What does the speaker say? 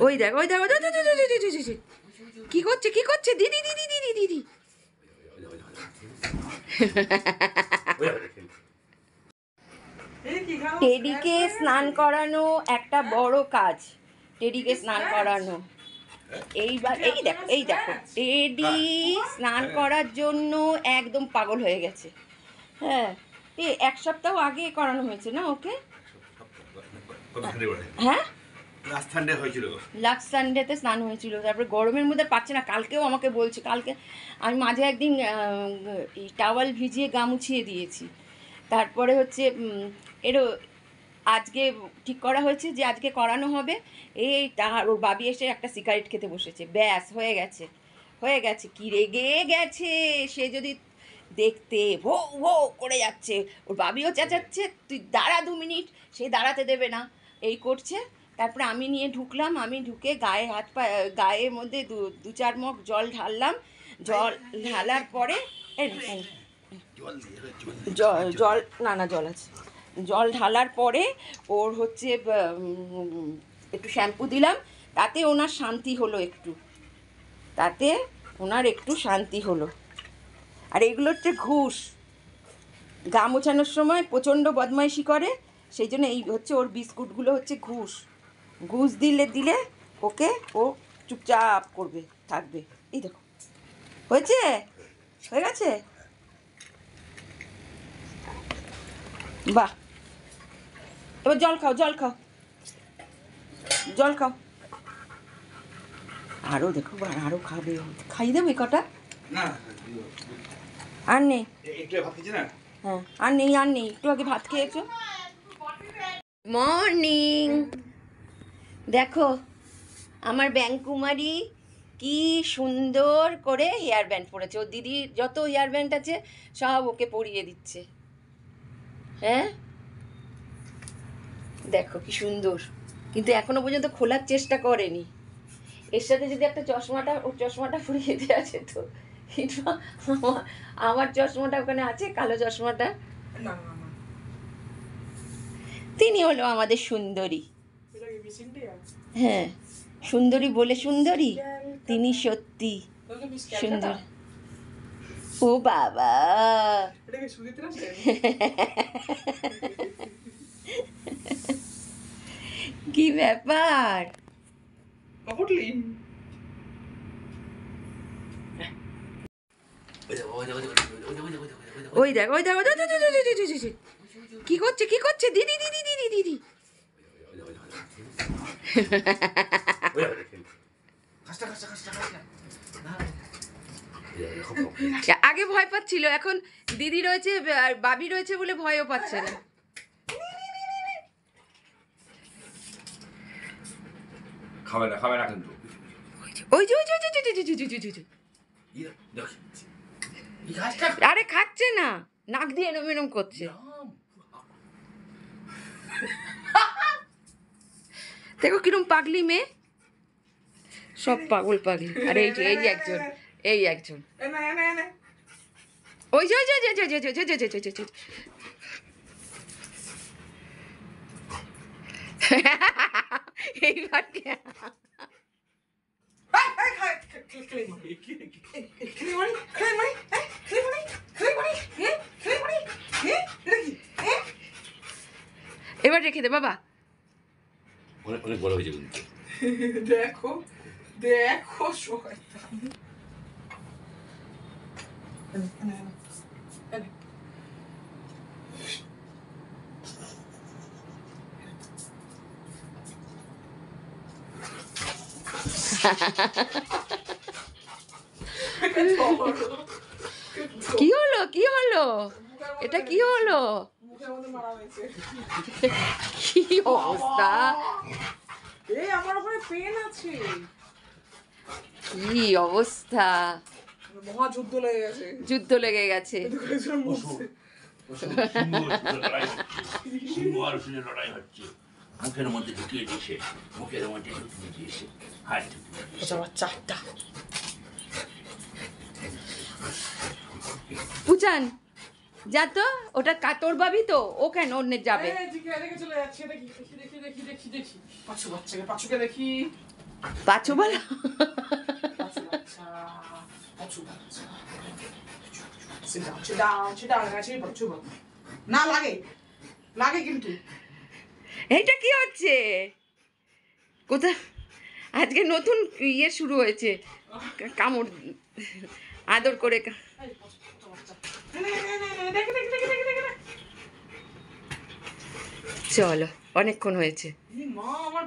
ওই দেখ ওই দেখ কি করছে কি করছে দিদি দিদি দিদি দিদি টেডিকে স্নান করানো একটা বড় কাজ। টেডিকে স্নান করানো এইবার এই দেখো টেডি স্নান করার জন্য একদম পাগল হয়ে গেছে। হ্যাঁ এই এক সপ্তাহ আগে করানো হয়েছে না ওকে? হ্যাঁ লাস্ট সানডেতে স্নান হয়েছিল। তারপরে গরমের মধ্যে পাচ্ছে না। কালকেও আমাকে বলছে, কালকে আমি মাঝে একদিন এই টাওয়াল ভিজিয়ে গা মুছিয়ে দিয়েছি। তারপরে হচ্ছে এরও আজকে ঠিক করা হয়েছে যে আজকে করানো হবে। এই তার ওর বাবি এসে একটা সিগারেট খেতে বসেছে, ব্যাস হয়ে গেছে হয়ে গেছে। কি রেগে গেছে সে, যদি দেখতে ভো ভো করে যাচ্ছে। ওর বাবিও চেঁচাচ্ছে তুই দাঁড়া 2 মিনিট, সে দাঁড়াতে দেবে না, এই করছে। তারপরে আমি নিয়ে ঢুকলাম, আমি ঢুকে গায়ে হাত পা গায়ের মধ্যে 2-4 মগ জল ঢাললাম। জল ঢালার পরে জল না জল আছে। জল ঢালার পরে ওর হচ্ছে একটু শ্যাম্পু দিলাম, তাতে ওনার শান্তি হলো একটু, তাতে ওনার একটু শান্তি হলো। আর এগুলো হচ্ছে ঘুষ, গা মোছানোর সময় প্রচণ্ড বদমাইশি করে, সেই জন্য এই হচ্ছে ওর বিস্কুটগুলো হচ্ছে ঘুষ। ঘুষ দিলে ওকে ও চুপচাপ করবে, থাকবে। এই দেখো হয়েছে, হয়ে গেছে, বাহ। এবার জল খাও জল খাও জল খাও। আরও দেখো আরও খাবে, খাইয়ে দেবো এই কটা। আর নেই, হ্যাঁ আর নেই আর নেই, একটু আগে ভাত খেয়েছো। মর্নিং। দেখো আমার ব্যাংকুমারি কি সুন্দর করে হেয়ার ব্যান্ড পরেছে। ওর দিদির যত হেয়ার ব্যান্ড আছে সব ওকে পরিয়ে দিচ্ছে। হ্যাঁ দেখো কি সুন্দর, কিন্তু এখনো পর্যন্ত খোলার চেষ্টা করেনি। এর সাথে যদি একটা চশমাটা, ওর চশমাটা পরিয়ে দেওয়া যেত। কিন্তু আমার চশমাটা ওখানে আছে, কালো চশমাটা। তিনি হলো আমাদের সুন্দরী। হ্যাঁ সুন্দরী বলে সুন্দরী, তিনি সত্যি সুন্দর। ও বাবা কি ব্যাপার, ওই দেখ ওই দেখ কি করছে কি করছে দিদি দিদি দিদি দিদি আগে ভয় পাচ্ছিল, এখন দিদি রয়েছে আর বাবি রয়েছে বলে ভয়ও পাচ্ছে না। খাবে না কিন্তু ওই যে আরে খাচ্ছে না, নাক দিয়ে এরম এরম করছে। দেখো কিরম পাগলি মেয়ে, সব পাগল পাগলি। আরে এই একজন ওই যে এইবার এবার রেখে দে বাবা, অনেক বড় হয়েছে কিন্তু। দেখো দেখো কি হলো কি হলো, এটা কি হলো, কি অবস্থা, আমার উপরে পেন আছে, কি অবস্থা, মহাযুদ্ধ লেগে গেছে, যুদ্ধ লেগে গেছে। লড়াই হচ্ছে, মুখের মধ্যে ঢুকিয়ে দিয়েছে, মুখের মধ্যে ঢুকিয়ে দিয়েছে, হাত চারটা। পুচান যা তো, ওটা কাতর বাবি তো, ও কেন অন্যের যাবে। পাঁচু বাচ্চাকে, পাঁচুকে দেখি। পাঁচু বলো। পাঁচু বাচ্চা, পাঁচু বাচ্চা। Sit down, sit down, sit down. পাঁচু বাচ্চা। না লাগে, লাগে কিন্তু। এইটা কি হচ্ছে? কোথায় আজকে নতুন ইয়ে শুরু হয়েছে, কামড় আদর করে। চলো, অনেকক্ষণ হয়েছে। মা আমার